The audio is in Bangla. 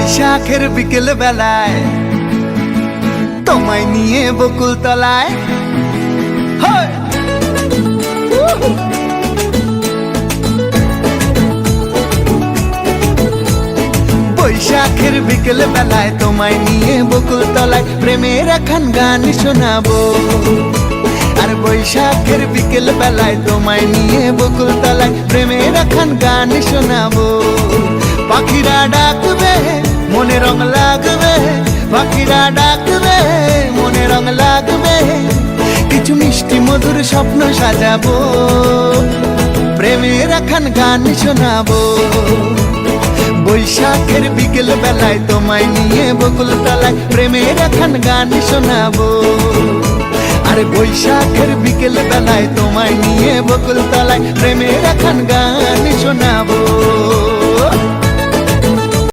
বৈশাখের বিকেল বেলায় তোমায় নিয়ে বকুল তলায় বৈশাখের বিকেল বেলায় তোমায় নিয়ে বকুল তলায় প্রেমের একখান গান শোনাবো। আর বৈশাখের বিকেল বেলায় তোমায় নিয়ে বকুল তলায় প্রেমের একখান গান শোনাবো। পাখিরা ডাকবে মনে রং লাগবে, পাখিরা ডাকবে মনে রং লাগবে, কিছু মিষ্টি মধুর স্বপ্ন সাজাবো, প্রেমের একখান গান শোনাবো। বৈশাখের বিকেল বেলায় তোমায় নিয়ে বকুল তলায় প্রেমের একখান গান শোনাবো। আরে বৈশাখের বিকেল বেলায় তোমায় নিয়ে বকুল তলায় প্রেমের একখান গান শোনাবো।